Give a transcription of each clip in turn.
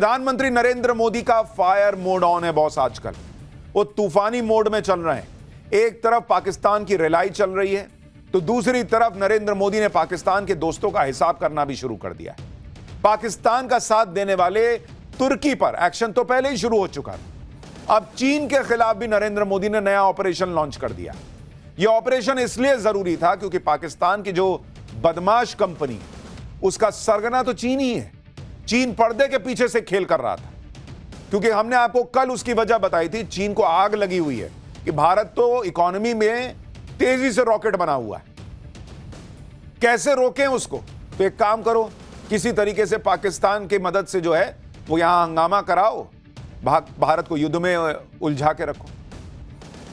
प्रधानमंत्री नरेंद्र मोदी का fire mode on है बॉस। आजकल वो तूफानी मोड में चल रहे हैं। एक तरफ पाकिस्तान की रिलाई चल रही है तो दूसरी तरफ नरेंद्र मोदी ने पाकिस्तान के दोस्तों का हिसाब करना भी शुरू कर दिया है। पाकिस्तान का साथ देने वाले तुर्की पर एक्शन तो पहले ही शुरू हो चुका था। अब चीन के खिलाफ भी नरेंद्र मोदी ने नया ऑपरेशन लॉन्च कर दिया। यह ऑपरेशन इसलिए जरूरी था क्योंकि पाकिस्तान की जो बदमाश कंपनी, उसका सरगना तो चीन ही है। चीन पर्दे के पीछे से खेल कर रहा था, क्योंकि हमने आपको कल उसकी वजह बताई थी। चीन को आग लगी हुई है कि भारत तो इकोनॉमी में तेजी से रॉकेट बना हुआ है, कैसे रोकें उसको। तो एक काम करो, किसी तरीके से पाकिस्तान की मदद से जो है वो यहां हंगामा कराओ, भारत को युद्ध में उलझा के रखो।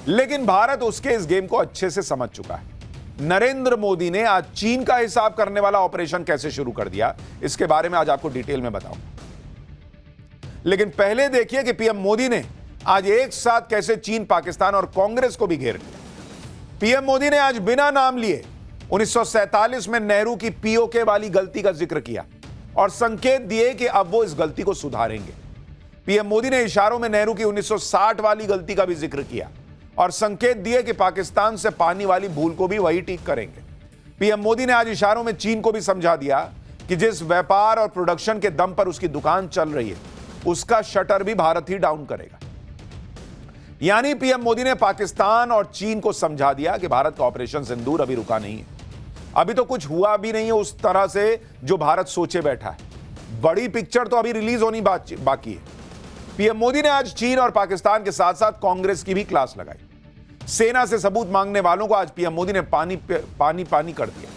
लेकिन भारत उसके इस गेम को अच्छे से समझ चुका है। नरेंद्र मोदी ने आज चीन का हिसाब करने वाला ऑपरेशन कैसे शुरू कर दिया, इसके बारे में आज आपको डिटेल में बताऊंगा। लेकिन पहले देखिए कि पीएम मोदी ने आज एक साथ कैसे चीन, पाकिस्तान और कांग्रेस को भी घेर लिया। पीएम मोदी ने आज बिना नाम लिए 1947 में नेहरू की पीओके वाली गलती का जिक्र किया और संकेत दिए कि अब वो इस गलती को सुधारेंगे। पीएम मोदी ने इशारों में नेहरू की 1960 वाली गलती का भी जिक्र किया और संकेत दिए कि पाकिस्तान से पानी वाली भूल को भी वही ठीक करेंगे। पीएम मोदी ने आज इशारों में चीन को भी समझा दिया कि जिस व्यापार और प्रोडक्शन के दम पर उसकी दुकान चल रही है, उसका शटर भी भारत ही डाउन करेगा। यानी पीएम मोदी ने पाकिस्तान और चीन को समझा दिया कि भारत का ऑपरेशन सिंदूर अभी रुका नहीं है। अभी तो कुछ हुआ भी नहीं है उस तरह से जो भारत सोचे बैठा है। बड़ी पिक्चर तो अभी रिलीज होनी बाकी है। पीएम मोदी ने आज चीन और पाकिस्तान के साथ साथ कांग्रेस की भी क्लास लगाई। सेना से सबूत मांगने वालों को आज पीएम मोदी ने पानी कर दिया।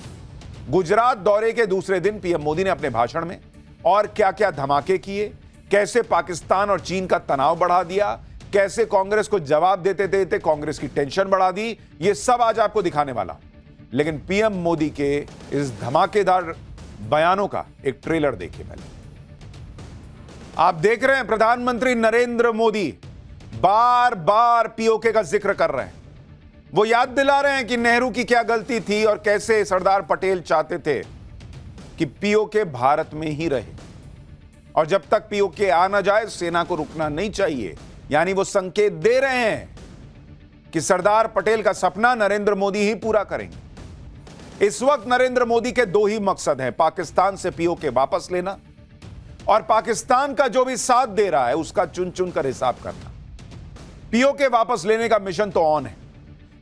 गुजरात दौरे के दूसरे दिन पीएम मोदी ने अपने भाषण में और क्या क्या धमाके किए, कैसे पाकिस्तान और चीन का तनाव बढ़ा दिया, कैसे कांग्रेस को जवाब देते देते कांग्रेस की टेंशन बढ़ा दी, ये सब आज आपको दिखाने वाला। लेकिन पीएम मोदी के इस धमाकेदार बयानों का एक ट्रेलर देखिए पहले। आप देख रहे हैं प्रधानमंत्री नरेंद्र मोदी बार बार पीओके का जिक्र कर रहे हैं। वो याद दिला रहे हैं कि नेहरू की क्या गलती थी और कैसे सरदार पटेल चाहते थे कि पीओके भारत में ही रहे और जब तक पीओके आ ना जाए सेना को रुकना नहीं चाहिए। यानी वो संकेत दे रहे हैं कि सरदार पटेल का सपना नरेंद्र मोदी ही पूरा करेंगे। इस वक्त नरेंद्र मोदी के दो ही मकसद हैं, पाकिस्तान से पीओके वापस लेना और पाकिस्तान का जो भी साथ दे रहा है उसका चुन चुन कर हिसाब करना। पीओके वापस लेने का मिशन तो ऑन है।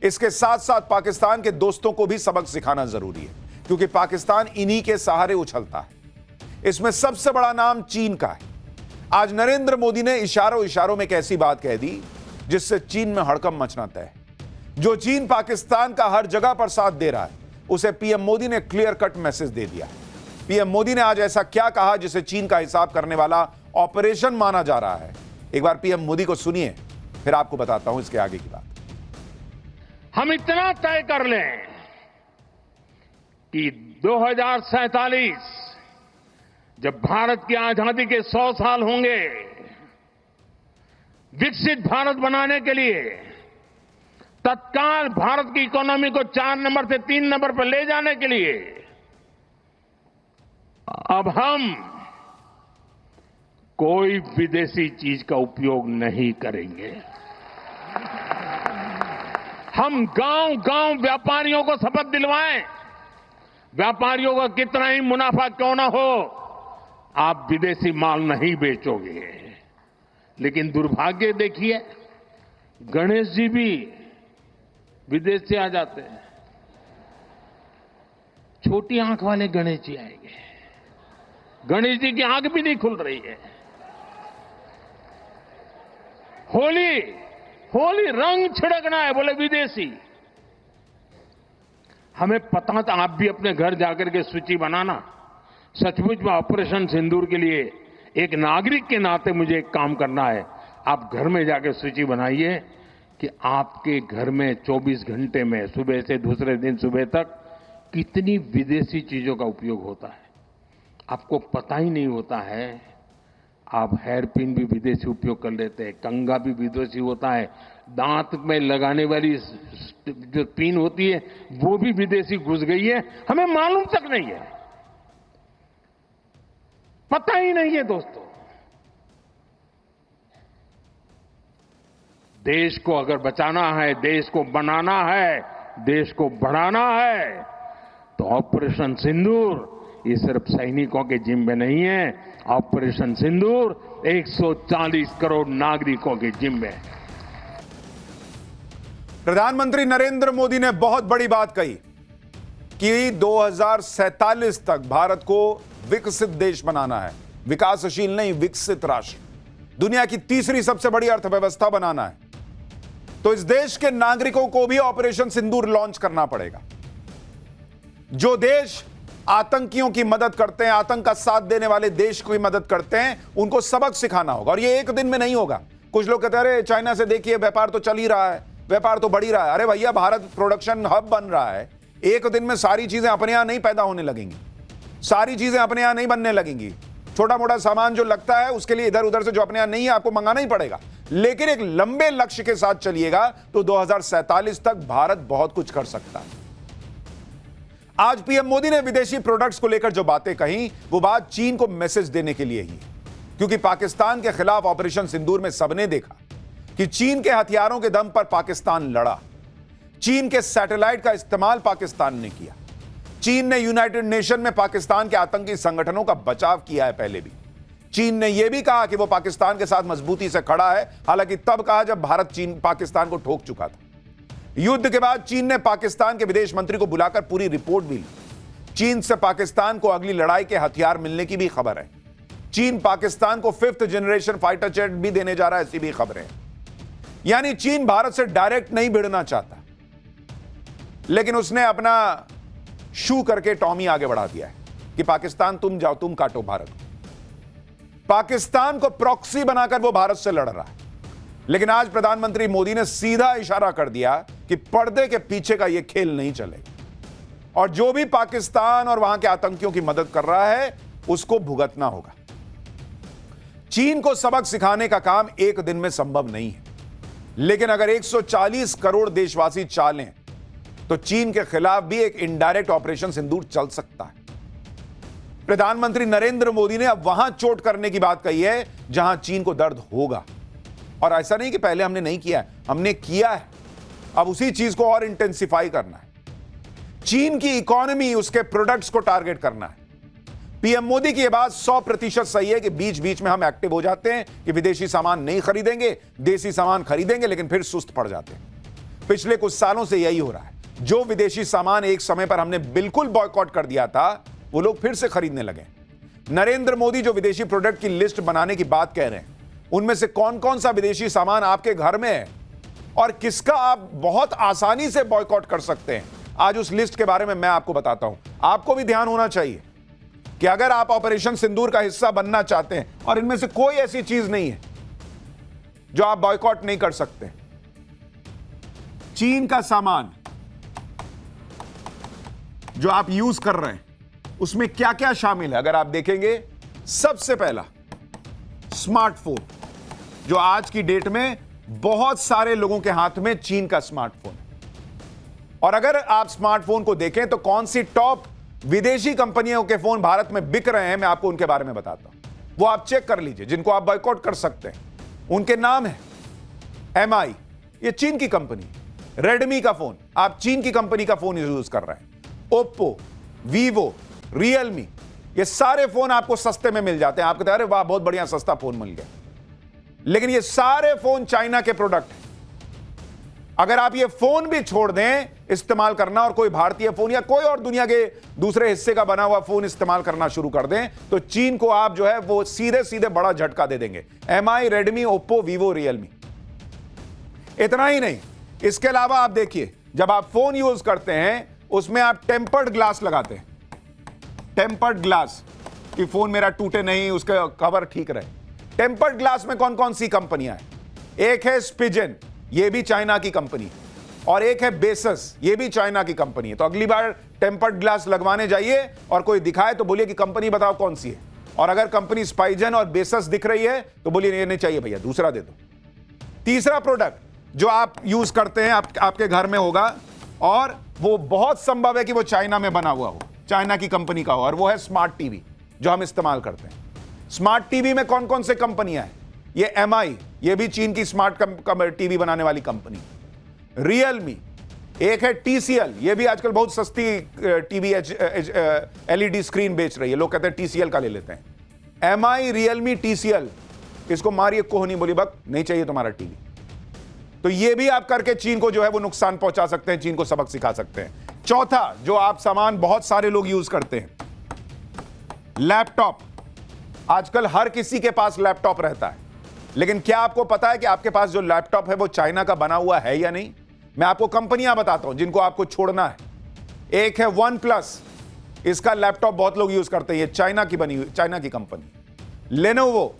इसके साथ साथ पाकिस्तान के दोस्तों को भी सबक सिखाना जरूरी है, क्योंकि पाकिस्तान इन्हीं के सहारे उछलता है। इसमें सबसे बड़ा नाम चीन का है। आज नरेंद्र मोदी ने इशारों में एक ऐसी बात कह दी जिससे चीन में हड़कंप मचना तय है। जो चीन पाकिस्तान का हर जगह पर साथ दे रहा है उसे पीएम मोदी ने क्लियर कट मैसेज दे दिया। पीएम मोदी ने आज ऐसा क्या कहा जिसे चीन का हिसाब करने वाला ऑपरेशन माना जा रहा है। एक बार पीएम मोदी को सुनिए, फिर आपको बताता हूं इसके आगे की बात। हम इतना तय कर लें कि 2047 जब भारत की आजादी के 100 साल होंगे, विकसित भारत बनाने के लिए तत्काल भारत की इकोनॉमी को 4 नंबर से 3 नंबर पर ले जाने के लिए अब हम कोई विदेशी चीज का उपयोग नहीं करेंगे। हम गांव-गांव व्यापारियों को शपथ दिलवाएं, व्यापारियों का कितना ही मुनाफा क्यों ना हो, आप विदेशी माल नहीं बेचोगे। लेकिन दुर्भाग्य देखिए, गणेश जी भी विदेश से आ जाते हैं। छोटी आंख वाले गणेश जी आएंगे, गणेश जी की आंख भी नहीं खुल रही है। होली रंग छिड़कना है, बोले विदेशी। हमें पता था, आप भी अपने घर जाकर के सूची बनाना। सचमुच में ऑपरेशन सिंदूर के लिए एक नागरिक के नाते मुझे एक काम करना है। आप घर में जाकर सूची बनाइए कि आपके घर में 24 घंटे में सुबह से दूसरे दिन सुबह तक कितनी विदेशी चीजों का उपयोग होता है। आपको पता ही नहीं होता है। आप हेयर पिन भी विदेशी उपयोग कर लेते हैं, कंघा भी विदेशी होता है, दांत में लगाने वाली जो पिन होती है वो भी विदेशी घुस गई है, हमें मालूम तक नहीं है, पता ही नहीं है दोस्तों। देश को अगर बचाना है, देश को बनाना है, देश को बढ़ाना है, तो ऑपरेशन सिंदूर ये सिर्फ सैनिकों के जिम्मे नहीं है। ऑपरेशन सिंदूर 140 करोड़ नागरिकों के जिम्मे है। प्रधानमंत्री नरेंद्र मोदी ने बहुत बड़ी बात कही कि 2047 तक भारत को विकसित देश बनाना है, विकासशील नहीं, विकसित राष्ट्र, दुनिया की तीसरी सबसे बड़ी अर्थव्यवस्था बनाना है। तो इस देश के नागरिकों को भी ऑपरेशन सिंदूर लॉन्च करना पड़ेगा। जो देश आतंकियों की मदद करते हैं, आतंक का साथ देने वाले देश की मदद करते हैं, उनको सबक सिखाना होगा। और ये एक दिन में नहीं होगा। कुछ लोग कहते हैं अरे चाइना से देखिए व्यापार तो चल ही रहा है, व्यापार तो बढ़ ही रहा है। अरे भैया, भारत प्रोडक्शन हब बन रहा है। एक दिन में सारी चीजें अपने यहां नहीं पैदा होने लगेंगी, सारी चीजें अपने यहां नहीं बनने लगेंगी। छोटा मोटा सामान जो लगता है उसके लिए इधर उधर से जो अपने यहां नहीं है आपको मंगाना ही पड़ेगा। लेकिन एक लंबे लक्ष्य के साथ चलिएगा तो 2047 तक भारत बहुत कुछ कर सकता है। आज पीएम मोदी ने विदेशी प्रोडक्ट्स को लेकर जो बातें कही, वो बात चीन को मैसेज देने के लिए ही है। क्योंकि पाकिस्तान के खिलाफ ऑपरेशन सिंदूर में सबने देखा कि चीन के हथियारों के दम पर पाकिस्तान लड़ा। चीन के सैटेलाइट का इस्तेमाल पाकिस्तान ने किया। चीन ने यूनाइटेड नेशन में पाकिस्तान के आतंकी संगठनों का बचाव किया है। पहले भी चीन ने यह भी कहा कि वो पाकिस्तान के साथ मजबूती से खड़ा है, हालांकि तब कहा जब भारत चीन पाकिस्तान को ठोक चुका था। युद्ध के बाद चीन ने पाकिस्तान के विदेश मंत्री को बुलाकर पूरी रिपोर्ट भी ली। चीन से पाकिस्तान को अगली लड़ाई के हथियार मिलने की भी खबर है। चीन पाकिस्तान को 5th जनरेशन फाइटर जेट भी देने जा रहा है, ऐसी भी खबरें हैं। यानी चीन भारत से डायरेक्ट नहीं भिड़ना चाहता, लेकिन उसने अपना शू करके टॉमी आगे बढ़ा दिया है कि पाकिस्तान तुम जाओ, तुम काटो भारत। पाकिस्तान को प्रॉक्सी बनाकर वो भारत से लड़ रहा है। लेकिन आज प्रधानमंत्री मोदी ने सीधा इशारा कर दिया कि पर्दे के पीछे का यह खेल नहीं चलेगा और जो भी पाकिस्तान और वहां के आतंकियों की मदद कर रहा है उसको भुगतना होगा। चीन को सबक सिखाने का काम एक दिन में संभव नहीं है, लेकिन अगर 140 करोड़ देशवासी चालें तो चीन के खिलाफ भी एक इनडायरेक्ट ऑपरेशन सिंदूर चल सकता है। प्रधानमंत्री नरेंद्र मोदी ने अब वहां चोट करने की बात कही है जहां चीन को दर्द होगा। और ऐसा नहीं कि पहले हमने नहीं किया है, हमने किया है। अब उसी चीज को और इंटेंसिफाई करना है। चीन की इकोनॉमी, उसके प्रोडक्ट्स को टारगेट करना है। पीएम मोदी की यह बात 100% सही है कि बीच बीच में हम एक्टिव हो जाते हैं कि विदेशी सामान नहीं खरीदेंगे, देसी सामान खरीदेंगे, लेकिन फिर सुस्त पड़ जाते हैं। पिछले कुछ सालों से यही हो रहा है। जो विदेशी सामान एक समय पर हमने बिल्कुल बॉयकॉट कर दिया था, वो लोग फिर से खरीदने लगे। नरेंद्र मोदी जो विदेशी प्रोडक्ट की लिस्ट बनाने की बात कह रहे हैं, उनमें से कौन कौन सा विदेशी सामान आपके घर में है और किसका आप बहुत आसानी से बॉयकॉट कर सकते हैं, आज उस लिस्ट के बारे में मैं आपको बताता हूं। आपको भी ध्यान होना चाहिए कि अगर आप ऑपरेशन सिंदूर का हिस्सा बनना चाहते हैं, और इनमें से कोई ऐसी चीज नहीं है जो आप बॉयकॉट नहीं कर सकते। चीन का सामान जो आप यूज कर रहे हैं उसमें क्या क्या शामिल है, अगर आप देखेंगे, सबसे पहला स्मार्टफोन, जो आज की डेट में बहुत सारे लोगों के हाथ में चीन का स्मार्टफोन है। और अगर आप स्मार्टफोन को देखें तो कौन सी टॉप विदेशी कंपनियों के फोन भारत में बिक रहे हैं, मैं आपको उनके बारे में बताता हूं। वो आप चेक कर लीजिए, जिनको आप बॉयकॉट कर सकते हैं। उनके नाम है MI, ये चीन की कंपनी। रेडमी का फोन, आप चीन की कंपनी का फोन यूज कर रहे हैं। ओप्पो, वीवो, रियलमी, ये सारे फोन आपको सस्ते में मिल जाते हैं। आप कहते हैं अरे वाह, बहुत बढ़िया, सस्ता फोन मिल गया। लेकिन ये सारे फोन चाइना के प्रोडक्ट हैं। अगर आप ये फोन भी छोड़ दें इस्तेमाल करना और कोई भारतीय फोन या कोई और दुनिया के दूसरे हिस्से का बना हुआ फोन इस्तेमाल करना शुरू कर दें, तो चीन को आप जो है वो सीधे सीधे बड़ा झटका दे देंगे। MI, Redmi, Oppo, Vivo, Realme. इतना ही नहीं, इसके अलावा आप देखिए, जब आप फोन यूज करते हैं उसमें आप टेम्पर्ड ग्लास लगाते हैं। टेम्पर्ड ग्लास कि फोन मेरा टूटे नहीं, उसका कवर ठीक रहे। टेम्पर्ड ग्लास में कौन कौन सी कंपनियां हैं? एक है स्पिजन, ये भी चाइना की कंपनी, और एक है बेसस, ये भी चाइना की कंपनी है। तो अगली बार टेम्पर्ड ग्लास लगवाने जाइए और कोई दिखाए तो बोलिए कि कंपनी बताओ कौन सी है। और अगर कंपनी स्पाइजन और बेसस दिख रही है तो बोलिए ये नहीं चाहिए भैया, दूसरा दे दो। तीसरा प्रोडक्ट जो आप यूज करते हैं, आपके घर में होगा, और वो बहुत संभव है कि वो चाइना में बना हुआ हो, चाइना की कंपनी का हो, और वो है स्मार्ट टीवी जो हम इस्तेमाल करते हैं। स्मार्ट टीवी में कौन कौन से कंपनियां हैं? ये MI, ये भी चीन की स्मार्ट टीवी बनाने वाली कंपनी। रियलमी, एक है TCL, ये भी आजकल बहुत सस्ती टीवी LED स्क्रीन बेच रही है, लोग कहते हैं TCL का ले लेते हैं। MI, रियलमी, TCL, इसको मारिए कोहनी बोली बक, नहीं चाहिए तुम्हारा टीवी। तो ये भी आप करके चीन को जो है वो नुकसान पहुंचा सकते हैं, चीन को सबक सिखा सकते हैं। चौथा, जो आप सामान बहुत सारे लोग यूज करते हैं, लैपटॉप। आजकल हर किसी के पास लैपटॉप रहता है, लेकिन क्या आपको पता है कि आपके पास जो लैपटॉप है वो चाइना का बना हुआ है या नहीं? मैं आपको कंपनियां बताता हूं जिनको आपको छोड़ना है। एक है OnePlus, इसका लैपटॉप बहुत लोग यूज करते हैं, ये चाइना की बनी हुई, चाइना की कंपनी। लेनोवो,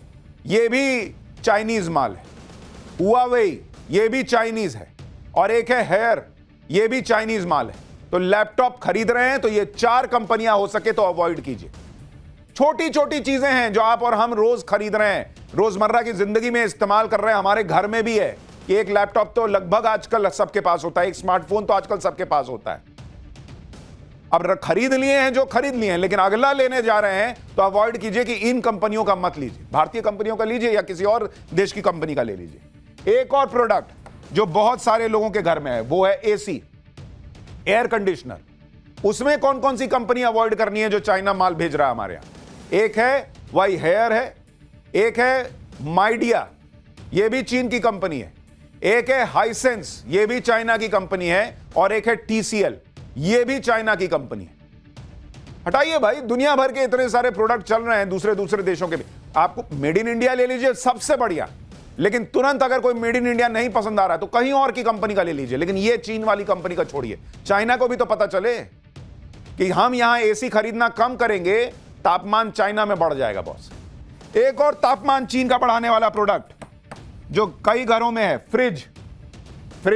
ये भी चाइनीज माल है। हुआवेई, ये भी चाइनीज है। और एक है हेयर, ये भी चाइनीज माल है। तो लैपटॉप खरीद रहे हैं तो ये 4 कंपनियां हो सके तो अवॉइड कीजिए। छोटी छोटी चीजें हैं जो आप और हम रोज खरीद रहे हैं, रोजमर्रा की जिंदगी में इस्तेमाल कर रहे हैं, हमारे घर में भी है कि एक लैपटॉप तो लगभग आजकल सबके पास होता है, एक स्मार्टफोन तो आजकल सबके पास होता है। अब खरीद लिए हैं जो खरीद लिए हैं, लेकिन अगला लेने जा रहे हैं तो अवॉइड कीजिए कि इन कंपनियों का मत लीजिए, भारतीय कंपनियों का लीजिए या किसी और देश की कंपनी का ले लीजिए। एक और प्रोडक्ट जो बहुत सारे लोगों के घर में है वो है AC, एयर कंडीशनर। उसमें कौन कौन सी कंपनी अवॉइड करनी है जो चाइना माल भेज रहा है हमारे यहां? एक है वाई हेयर है, एक है माइडिया, ये भी चीन की कंपनी है, एक है हाइसेंस, ये भी चाइना की कंपनी है, और एक है TCL, ये भी चाइना की कंपनी है। हटाइए भाई, दुनिया भर के इतने सारे प्रोडक्ट चल रहे हैं दूसरे दूसरे देशों के भी। आपको मेड इन इंडिया ले लीजिए, सबसे बढ़िया, लेकिन तुरंत अगर कोई मेड इन इंडिया नहीं पसंद आ रहा है तो कहीं और की कंपनी का ले लीजिए, लेकिन ये चीन वाली कंपनी का छोड़िए। चाइना को भी तो पता चले कि हम यहां AC खरीदना कम करेंगे, तापमान चाइना में बढ़ जाएगा बॉस। एक और तापमान चीन का बढ़ाने वाला प्रोडक्ट जो कई घरों में है, फ्रिज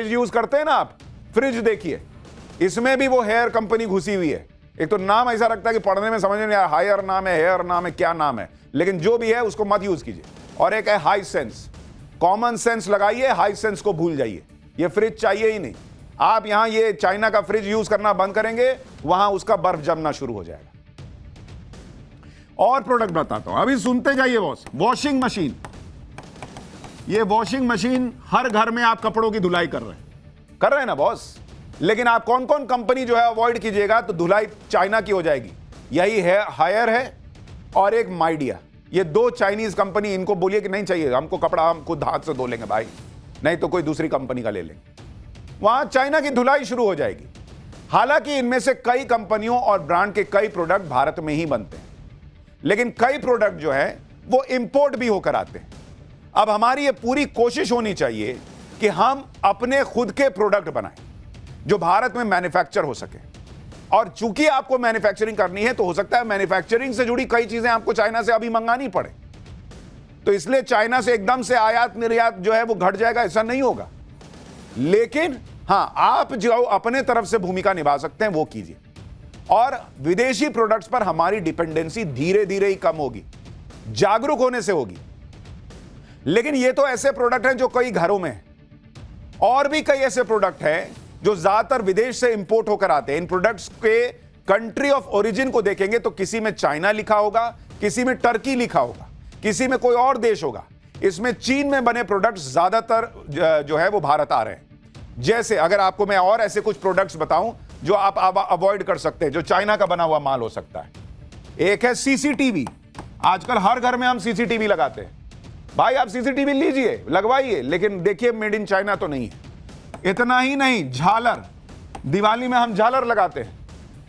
यूज करते हैं ना आप, फ्रिज देखिए, इसमें भी वो हेयर कंपनी घुसी हुई है। एक तो नाम ऐसा रखता है कि पढ़ने में समझ में नहीं आया, हायर नाम है, हेयर नाम है, क्या नाम है, लेकिन जो भी है उसको मत यूज कीजिए। और एक है हाईसेंस, कॉमन सेंस लगाइए, हाईसेंस को भूल जाइए, ये फ्रिज चाहिए ही नहीं। आप यहां ये चाइना का फ्रिज यूज करना बंद करेंगे, वहां उसका बर्फ जमना शुरू हो जाएगा। और प्रोडक्ट बताता हूं, अभी सुनते जाइए बॉस। वॉशिंग मशीन, ये वॉशिंग मशीन हर घर में आप कपड़ों की धुलाई कर रहे हैं ना बॉस, लेकिन आप कौन कौन कंपनी जो है अवॉइड कीजिएगा तो धुलाई चाइना की हो जाएगी। यही है हायर है और एक माइडिया, ये 2 चाइनीज कंपनी, इनको बोलिए कि नहीं चाहिए हमको कपड़ा, हम खुद हाथ से धो लेंगे भाई, नहीं तो कोई दूसरी कंपनी का ले लेंगे, वहां चाइना की धुलाई शुरू हो जाएगी। हालांकि इनमें से कई कंपनियों और ब्रांड के कई प्रोडक्ट भारत में ही बनते हैं, लेकिन कई प्रोडक्ट जो है वो इंपोर्ट भी होकर आते हैं। अब हमारी ये पूरी कोशिश होनी चाहिए कि हम अपने खुद के प्रोडक्ट बनाएं जो भारत में मैन्युफैक्चर हो सके। और चूंकि आपको मैन्युफैक्चरिंग करनी है तो हो सकता है मैन्युफैक्चरिंग से जुड़ी कई चीजें आपको चाइना से अभी मंगानी पड़े, तो इसलिए चाइना से एकदम से आयात निर्यात जो है वो घट जाएगा, ऐसा नहीं होगा। लेकिन हां, आप जो अपने तरफ से भूमिका निभा सकते हैं वो कीजिए, और विदेशी प्रोडक्ट्स पर हमारी डिपेंडेंसी धीरे धीरे ही कम होगी, जागरूक होने से होगी। लेकिन ये तो ऐसे प्रोडक्ट हैं जो कई घरों में हैं, और भी कई ऐसे प्रोडक्ट हैं जो ज्यादातर विदेश से इंपोर्ट होकर आते हैं। इन प्रोडक्ट्स के कंट्री ऑफ ओरिजिन को देखेंगे तो किसी में चाइना लिखा होगा, किसी में टर्की लिखा होगा, किसी में कोई और देश होगा। इसमें चीन में बने प्रोडक्ट्स ज्यादातर जो है वो भारत आ रहे हैं। जैसे अगर आपको मैं और ऐसे कुछ प्रोडक्ट्स बताऊं जो आप अवॉइड कर सकते हैं, जो चाइना का बना हुआ माल हो सकता है। एक है CCTV, आजकल हर घर में हम CCTV लगाते हैं। भाई आप CCTV लीजिए, लगवाइए, लेकिन देखिए मेड इन चाइना तो नहीं है। इतना ही नहीं, झालर, दिवाली में हम झालर लगाते हैं,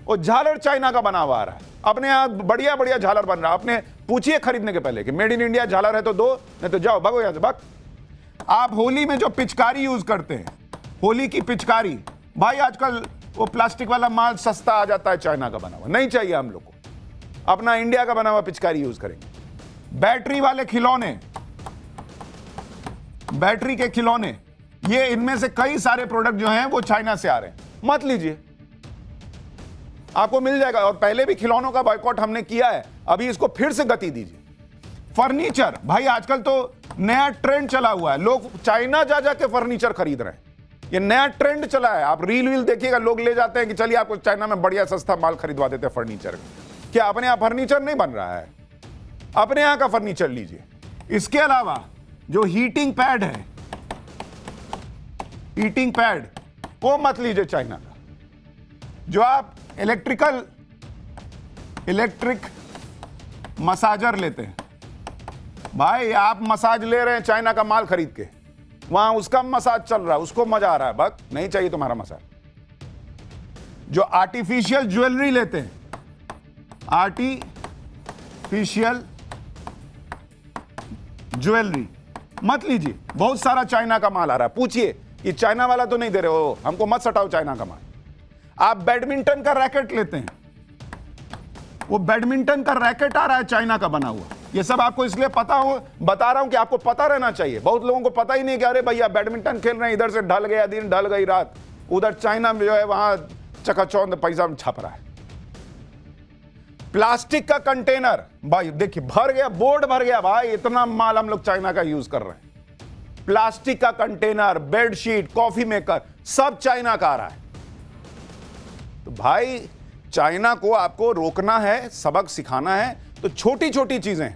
वो झालर चाइना का बना हुआ आ रहा है। अपने यहां बढ़िया बढ़िया झालर बन रहा है, अपने पूछिए खरीदने के पहले कि मेड इन इंडिया झालर है तो दो, नहीं तो जाओ भगो यहां से भाग। आप होली में जो पिचकारी यूज करते हैं, होली की पिचकारी, भाई आजकल वो प्लास्टिक वाला माल सस्ता आ जाता है, चाइना का बना हुआ नहीं चाहिए हम लोग को, अपना इंडिया का बना हुआ पिचकारी यूज करेंगे। बैटरी वाले खिलौने, बैटरी के खिलौने, ये इनमें से कई सारे प्रोडक्ट जो हैं वो चाइना से आ रहे हैं, मत लीजिए, आपको मिल जाएगा। और पहले भी खिलौनों का बॉयकॉट हमने किया है, अभी इसको फिर से गति दीजिए। फर्नीचर, भाई आजकल तो नया ट्रेंड चला हुआ है, लोग चाइना जा जाके फर्नीचर खरीद रहे हैं, ये नया ट्रेंड चला है। आप रील देखिएगा, लोग ले जाते हैं कि चलिए आपको चाइना में बढ़िया सस्ता माल खरीदवा देते हैं फर्नीचर। क्या अपने यहां फर्नीचर नहीं बन रहा है? अपने यहां का फर्नीचर लीजिए। इसके अलावा जो हीटिंग पैड है, हीटिंग पैड वो मत लीजिए चाइना का। जो आप इलेक्ट्रिक मसाजर लेते हैं, भाई आप मसाज ले रहे हैं चाइना का माल खरीद के, वहां उसका मसाज चल रहा है, उसको मजा आ रहा है, बक नहीं चाहिए तुम्हारा मसाज। जो आर्टिफिशियल ज्वेलरी लेते हैं, आर्टिफिशियल ज्वेलरी मत लीजिए, बहुत सारा चाइना का माल आ रहा है। पूछिए कि चाइना वाला तो नहीं दे रहे हो, हमको मत सटाओ चाइना का माल। आप बैडमिंटन का रैकेट लेते हैं, वो बैडमिंटन का रैकेट आ रहा है चाइना का बना हुआ। ये सब आपको इसलिए पता हो, बता रहा हूं कि आपको पता रहना चाहिए। बहुत लोगों को पता ही नहीं कि अरे भैया बैडमिंटन खेल रहे हैं, इधर से ढल गया दिन, ढल गई रात, उधर चाइना में जो है वहां चकाचौंध पैसा छप रहा है। प्लास्टिक का कंटेनर, भाई देखिए भर गया, बोर्ड भर गया, भाई इतना माल हम लोग चाइना का यूज कर रहे हैं। प्लास्टिक का कंटेनर, बेडशीट, कॉफी मेकर, सब चाइना का आ रहा है। तो भाई चाइना को आपको रोकना है, सबक सिखाना है, तो छोटी छोटी चीजें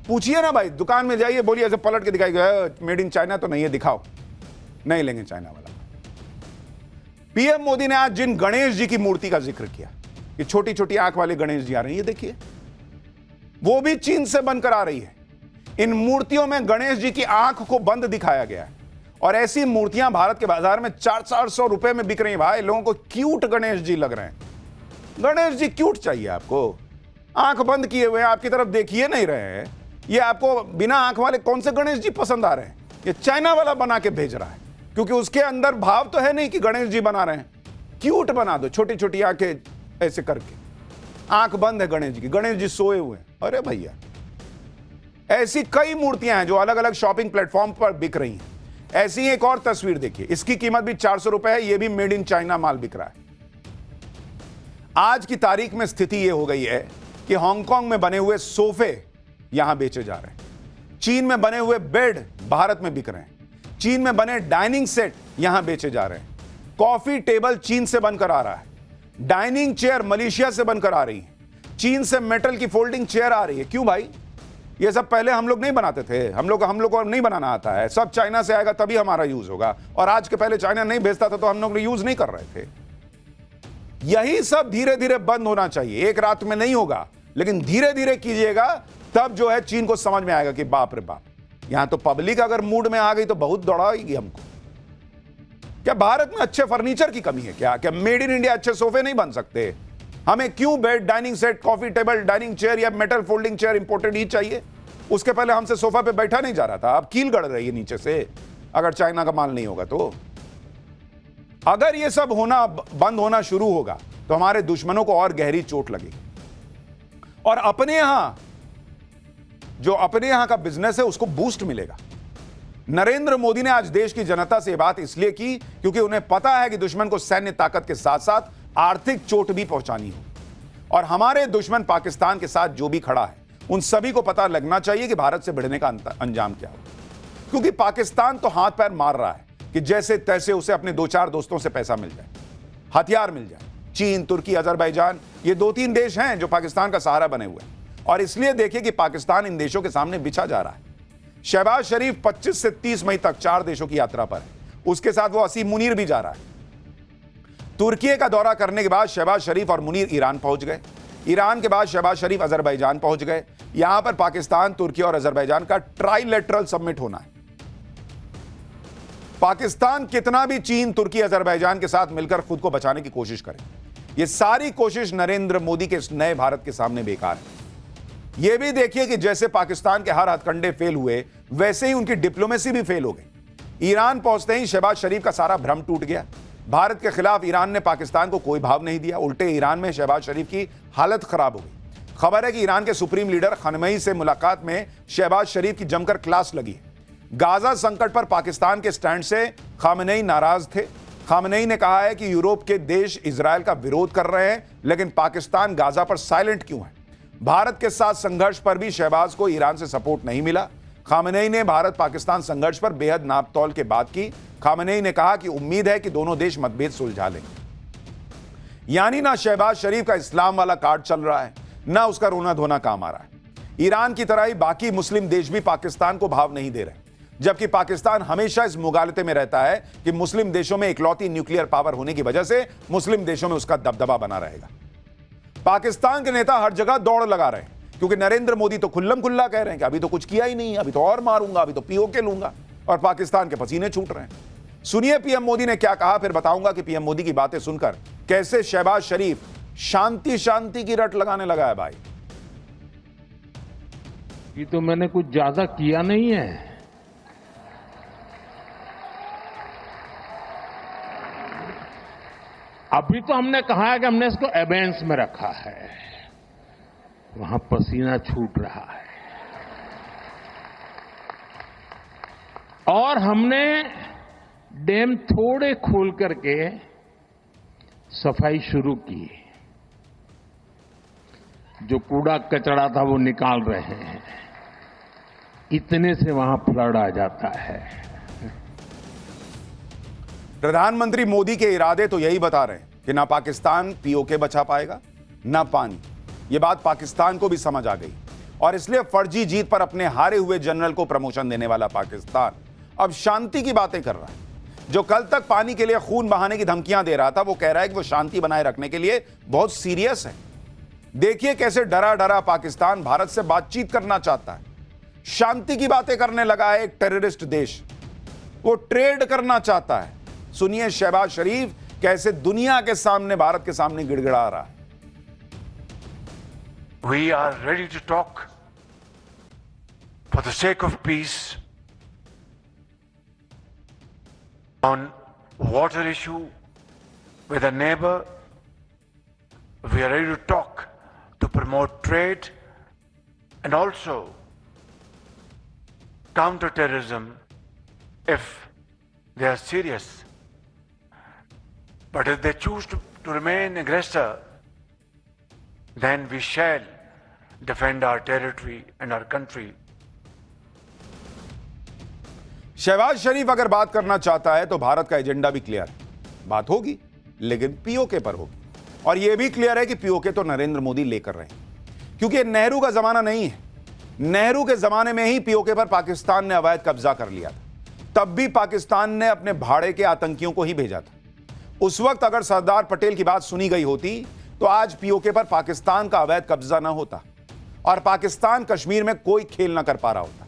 पूछिए ना भाई, दुकान में जाइए, बोलिए ऐसे पलट के दिखाइए मेड इन चाइना तो नहीं है, दिखाओ, नहीं लेंगे चाइना वाला। पीएम मोदी ने आज जिन गणेश जी की मूर्ति का जिक्र किया, ये छोटी छोटी आंख वाले गणेश जी आ रहे हैं, ये देखिए, वो भी चीन से बनकर आ रही है। इन मूर्तियों में गणेश जी की आंख को बंद दिखाया गया है, और ऐसी मूर्तियां भारत के बाजार में 400-400 रुपए में बिक रही हैं। भाई लोगों को क्यूट गणेश जी लग रहे हैं। गणेश जी क्यूट चाहिए आपको, आंख बंद किए हुए हैं, आपकी तरफ देखिए नहीं रहे हैं। ये आपको बिना आंख वाले कौन से गणेश जी पसंद आ रहे हैं? ये चाइना वाला बना के भेज रहा है, क्योंकि उसके अंदर भाव तो है नहीं कि गणेश जी बना रहे हैं। क्यूट बना दो, छोटी छोटी आंखें ऐसे करके, आंख बंद है गणेश जी की, गणेश जी सोए हुए हैं। अरे भैया, ऐसी कई मूर्तियां हैं जो अलग अलग शॉपिंग प्लेटफॉर्म पर बिक रही हैं। ऐसी एक और तस्वीर देखिए, इसकी कीमत भी 400 रुपए है, यह भी मेड इन चाइना माल बिक रहा है। आज की तारीख में स्थिति यह हो गई है कि हांगकांग में बने हुए सोफे यहां बेचे जा रहे हैं, चीन में बने हुए बेड भारत में बिक रहे हैं, चीन में बने डाइनिंग सेट यहां बेचे जा रहे हैं, कॉफी टेबल चीन से बनकर आ रहा है, डाइनिंग चेयर मलेशिया से बनकर आ रही है, चीन से मेटल की फोल्डिंग चेयर आ रही है। क्यों भाई? ये सब पहले हम लोग नहीं बनाते थे, हम लोग को नहीं बनाना आता है, सब चाइना से आएगा तभी हमारा यूज होगा। और आज के पहले चाइना नहीं भेजता था तो हम लोग यूज नहीं कर रहे थे। यही सब धीरे धीरे बंद होना चाहिए, एक रात में नहीं होगा, लेकिन धीरे धीरे कीजिएगा, तब जो है चीन को समझ में आएगा कि बाप रे बाप, यहां तो पब्लिक अगर मूड में आ गई तो बहुत दौड़ाएगी हमको। क्या भारत में अच्छे फर्नीचर की कमी है क्या? क्या मेड इन इंडिया अच्छे सोफे नहीं बन सकते? हमें क्यों bed, dining set, coffee table, dining chair या मेटल फोल्डिंग चेयर इंपोर्टेड ही चाहिए? उसके पहले हमसे सोफा पे बैठा नहीं जा रहा था, अब कील गड़ रही है नीचे से, अगर चाइना का माल नहीं होगा तो। अगर ये सब होना बंद होना शुरू होगा तो हमारे दुश्मनों को और गहरी चोट लगेगी, और अपने यहां का बिजनेस है उसको बूस्ट मिलेगा। नरेंद्र मोदी ने आज देश की जनता से बात इसलिए की क्योंकि उन्हें पता है कि दुश्मन को सैन्य ताकत के साथ साथ आर्थिक चोट भी पहुंचानी हो, और हमारे दुश्मन पाकिस्तान के साथ जो भी खड़ा है उन सभी को पता लगना चाहिए कि भारत से भिड़ने का अंजाम क्या हो। क्योंकि पाकिस्तान तो हाथ पैर मार रहा है कि जैसे तैसे उसे अपने 2-4 दोस्तों से पैसा मिल जाए, हथियार मिल जाए। चीन, तुर्की, अजरबैजान, ये 2-3 देश हैं जो पाकिस्तान का सहारा बने हुए हैं, और इसलिए देखिए कि पाकिस्तान इन देशों के सामने बिछा जा रहा है। शहबाज शरीफ 25 से 30 मई तक 4 देशों की यात्रा पर है, उसके साथ वो असीम मुनीर भी जा रहा है। तुर्की का दौरा करने के बाद शहबाज शरीफ और मुनीर ईरान पहुंच गए, ईरान के बाद शहबाज शरीफ अजरबैजान पहुंच गए। यहां पर पाकिस्तान, तुर्की और अजरबैजान का ट्राइलेटरल समिट होना है। पाकिस्तान कितना भी चीन, तुर्की, अजरबैजान के साथ मिलकर खुद को बचाने की कोशिश करे, यह सारी कोशिश नरेंद्र मोदी के इस नए भारत के सामने बेकार है। यह भी देखिए कि जैसे पाकिस्तान के हर हथकंडे फेल हुए, वैसे ही उनकी डिप्लोमेसी भी फेल हो गई। ईरान पहुंचते ही शहबाज शरीफ का सारा भ्रम टूट गया। भारत के खिलाफ ईरान ने पाकिस्तान को कोई भाव नहीं दिया, उल्टे ईरान में शहबाज शरीफ की हालत खराब हो गई। खबर है कि ईरान के सुप्रीम लीडर खमेनी से मुलाकात में शहबाज शरीफ की जमकर क्लास लगी है। गाजा संकट पर पाकिस्तान के स्टैंड से खमेनी नाराज थे। खमेनी ने कहा है कि यूरोप के देश इजरायल का विरोध कर रहे हैं, लेकिन पाकिस्तान गाजा पर साइलेंट क्यों है? भारत के साथ संघर्ष पर भी शहबाज को ईरान से सपोर्ट नहीं मिला। खमेनी ने भारत पाकिस्तान संघर्ष पर बेहद नापतौल के बात की। खमेनी ने कहा कि उम्मीद है कि दोनों देश मतभेद सुलझा लेंगे। यानी ना शहबाज शरीफ का इस्लाम वाला कार्ड चल रहा है, ना उसका रोना धोना काम आ रहा है। ईरान की तरह ही बाकी मुस्लिम देश भी पाकिस्तान को भाव नहीं दे रहे। जबकि पाकिस्तान हमेशा इस मुगालते में रहता है कि मुस्लिम देशों में इकलौती न्यूक्लियर पावर होने की वजह से मुस्लिम देशों में उसका दबदबा बना रहेगा। पाकिस्तान के नेता हर जगह दौड़ लगा रहे हैं क्योंकि नरेंद्र मोदी तो खुल्लम खुल्ला कह रहे हैं कि अभी तो कुछ किया ही नहीं, अभी तो और मारूंगा, अभी तो पीओके लूंगा, और पाकिस्तान के पसीने छूट रहे हैं। सुनिए पीएम मोदी ने क्या कहा, फिर बताऊंगा कि पीएम मोदी की बातें सुनकर कैसे शहबाज शरीफ शांति शांति की रट लगाने लगा है। भाई ये तो मैंने कुछ ज्यादा किया नहीं है। अभी तो हमने कहा है कि हमने इसको एबेंस में रखा है, वहां पसीना छूट रहा है, और हमने डैम थोड़े खोल करके सफाई शुरू की। जो कूड़ा कचरा था वो निकाल रहे हैं, इतने से वहां फ्लड आ जाता है। प्रधानमंत्री मोदी के इरादे तो यही बता रहे हैं कि ना पाकिस्तान पीओके बचा पाएगा ना पानी। यह बात पाकिस्तान को भी समझ आ गई और इसलिए फर्जी जीत पर अपने हारे हुए जनरल को प्रमोशन देने वाला पाकिस्तान अब शांति की बातें कर रहा है। जो कल तक पानी के लिए खून बहाने की धमकियां दे रहा था, वो कह रहा है कि वो शांति बनाए रखने के लिए बहुत सीरियस है। देखिए कैसे डरा डरा पाकिस्तान भारत से बातचीत करना चाहता है। शांति की बातें करने लगा है एक टेररिस्ट देश, वो ट्रेड करना चाहता है। सुनिए शहबाज शरीफ कैसे दुनिया के सामने, भारत के सामने गिड़गिड़ा रहा है। We are ready to talk for the sake of peace on water issue with a neighbor. We are ready to talk to promote trade and also counter terrorism if they are serious. But if they choose to remain aggressor, then we shall defend our territory and our country. Shahbaz शरीफ अगर बात करना चाहता है तो भारत का agenda भी clear है, बात होगी लेकिन पीओके पर होगी। और यह भी क्लियर है कि पीओके तो नरेंद्र मोदी लेकर रहे हैं, क्योंकि नेहरू का जमाना नहीं है। नेहरू के जमाने में ही पीओके पर पाकिस्तान ने अवैध कब्जा कर लिया था। तब भी पाकिस्तान ने अपने भाड़े के आतंकियों को ही भेजा था। उस वक्त अगर सरदार पटेल की बात सुनी गई होती तो आज पीओके पर पाकिस्तान का अवैध कब्जा ना होता और पाकिस्तान कश्मीर में कोई खेल ना कर पा रहा होता।